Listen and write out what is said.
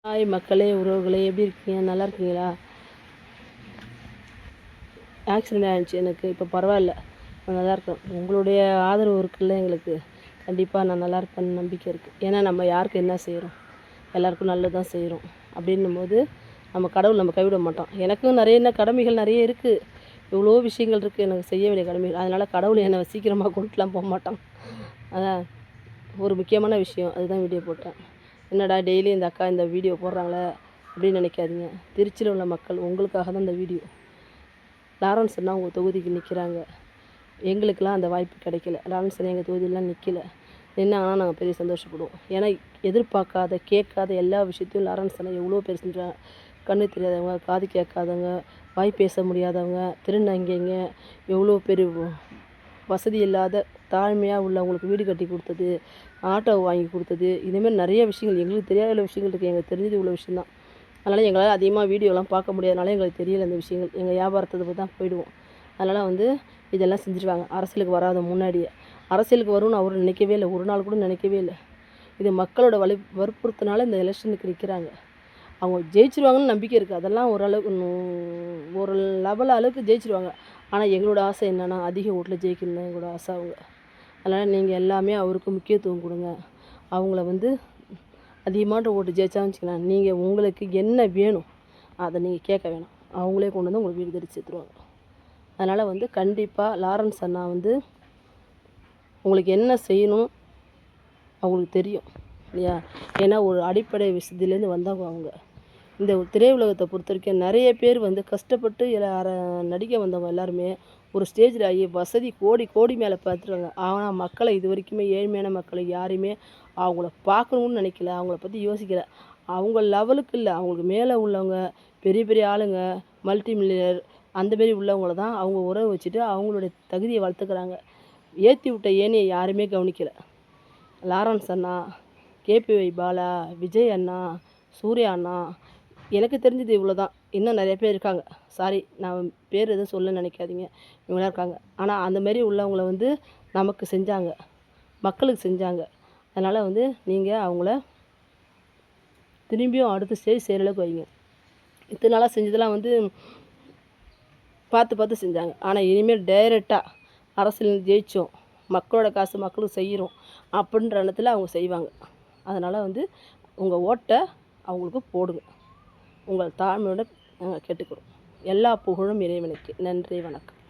Hi மக்களே, உறவுகளே, எப்படி இருக்கீங்க? நல்லா இருக்கீங்களா? ஆக்சிடெண்ட் ஆகிடுச்சு எனக்கு. இப்போ பரவாயில்ல, நான் நல்லா இருக்கேன். உங்களுடைய ஆதரவு இருக்குல்ல எங்களுக்கு. கண்டிப்பாக நான் நல்லா இருப்பேன்னு நம்பிக்கை இருக்குது. ஏன்னா நம்ம யாருக்கு என்ன செய்கிறோம்? எல்லாருக்கும் நல்லது தான் செய்கிறோம். அப்படின்னும்போது நம்ம கடவுள் நம்ம கைவிட மாட்டோம். எனக்கும் நிறைய கடமைகள் நிறைய இருக்குது. இவ்வளோ விஷயங்கள் இருக்குது எனக்கு செய்ய வேண்டிய கடமைகள். அதனால் கடவுள் என்னை சீக்கிரமாக கொண்டுட்டுலாம் போக மாட்டான். அதான் ஒரு முக்கியமான விஷயம். அதுதான் வீடியோ போட்டேன். என்னடா டெய்லி இந்த அக்கா இந்த வீடியோ போடுறாங்களே அப்படின்னு நினைக்காதீங்க. திருச்சியில் உள்ள மக்கள் உங்களுக்காக தான் இந்த வீடியோ. லாரன்ஸ் அண்ணா உங்கள் தொகுதிக்கு நிற்கிறாங்க. எங்களுக்கெல்லாம் அந்த வாய்ப்பு கிடைக்கல. லாரன்ஸ் அண்ணா எங்கள் தொகுதியெலாம் நிற்கல. நின்னாங்கன்னா நாங்கள் பெரிய சந்தோஷப்படுவோம். ஏன்னா எதிர்பார்க்காத கேட்காத எல்லா விஷயத்தையும் லாரன்ஸ் அண்ணா எவ்வளோ பேர் செஞ்சாங்க. கண்ணு தெரியாதவங்க, காது கேட்காதவங்க, வாய் பேச முடியாதவங்க, திருநங்கைங்க, எவ்வளோ பேர் வசதி இல்லாத தாழ்மையாக உள்ளவங்களுக்கு வீடு கட்டி கொடுத்தது, ஆட்டோ வாங்கி கொடுத்தது, இதேமாதிரி நிறைய விஷயங்கள் எங்களுக்கு தெரியாத விஷயங்கள் இருக்குது. எங்களுக்கு தெரிஞ்சது இவ்வளோ விஷயந்தான். அதனால் எங்களால் அதிகமாக வீடியோலாம் பார்க்க முடியாதனால எங்களுக்கு தெரியல இந்த விஷயங்கள். எங்கள் வியாபாரத்தை பற்றி தான் போயிடுவோம். அதனால் இதெல்லாம் செஞ்சுருவாங்க. அரசியலுக்கு வராத முன்னாடியே அரசியலுக்கு வரும்னு அவர் நினைக்கவே இல்லை. ஒரு நாள் கூட நினைக்கவே இல்லை. இது மக்களோட வற்புறுத்தினால இந்த எலெக்ஷனுக்கு நிற்கிறாங்க. அவங்க ஜெயிச்சிருவாங்கன்னு நம்பிக்கை இருக்குது. அதெல்லாம் ஓரளவுக்கு ஒரு லெவல் அளவுக்கு ஜெயிச்சிருவாங்க. ஆனால் எங்களோட ஆசை என்னென்னா அதிக ஓட்டில் ஜெயிக்கணும் தான் எங்களோட ஆசை அவங்க. அதனால் நீங்கள் எல்லாமே அவருக்கு முக்கியத்துவம் கொடுங்க. அவங்கள அதிகமான ஓட்டு ஜெயிச்சான்னு வச்சுக்கலாம். நீங்கள் உங்களுக்கு என்ன வேணும் அதை நீங்கள் கேட்க வேணாம். அவங்களே கொண்டு வந்து உங்களுக்கு வீடு தேடி சேர்த்துருவாங்க. அதனால் கண்டிப்பாக லாரன்ஸ் அண்ணா உங்களுக்கு என்ன செய்யணும் அவங்களுக்கு தெரியும் இல்லையா? ஏன்னா ஒரு அடிப்படை விஷயத்துலேருந்து வந்தவங்க அவங்க. இந்த திரையுலகத்தை பொறுத்த வரைக்கும் நிறைய பேர் கஷ்டப்பட்டு நடிக்க வந்தவங்க எல்லாருமே ஒரு ஸ்டேஜில் ஆகி வசதி கோடி மேலே பார்த்துருவாங்க. ஆனால் மக்களை இது வரைக்குமே ஏழ்மையான மக்களை யாரையுமே அவங்கள பார்க்கணுன்னு நினைக்கல. அவங்கள பற்றி யோசிக்கல. அவங்க லெவலுக்கு இல்லை, அவங்களுக்கு மேலே உள்ளவங்க பெரிய பெரிய ஆளுங்க, மல்டி மில்லியனர் அந்தமாரி உள்ளவங்கள தான் அவங்க உறவு வச்சுட்டு அவங்களுடைய தகுதியை வளர்த்துக்கிறாங்க. ஏற்றி விட்ட ஏனையை யாருமே கவனிக்கலை. லாரன்ஸ் அண்ணா, கேபிஒய் பாலா, விஜய் அண்ணா, சூர்யா அண்ணா, எனக்கு தெரிஞ்சது இவ்வளோ தான். இன்னும் நிறைய பேர் இருக்காங்க. சாரி, நான் பேர் எதுவும் சொல்ல நினைக்காதீங்க. இவங்களாம் இருக்காங்க. ஆனால் அந்தமாரி உள்ளவங்கள நமக்கு செஞ்சாங்க, மக்களுக்கு செஞ்சாங்க. அதனால் நீங்கள் அவங்கள திரும்பியும் அடுத்த ஸ்டேஜ் செய்கிற அளவுக்கு வைங்க. இத்தனை நாளாக செஞ்சதெல்லாம் பார்த்து செஞ்சாங்க. ஆனால் இனிமேல் டைரெக்டாக அரசியல் ஜெயித்தோம், மக்களோட காசு மக்களுக்கு செய்கிறோம் அப்படின்ற எண்ணத்தில் அவங்க செய்வாங்க. அதனால் உங்கள் ஓட்டை அவங்களுக்கு போடுங்க. உங்கள் தாழ்மையோட நாங்கள் கேட்டுக்கிறோம். எல்லா புகழும் இறைவனுக்கு. நன்றி, வணக்கம்.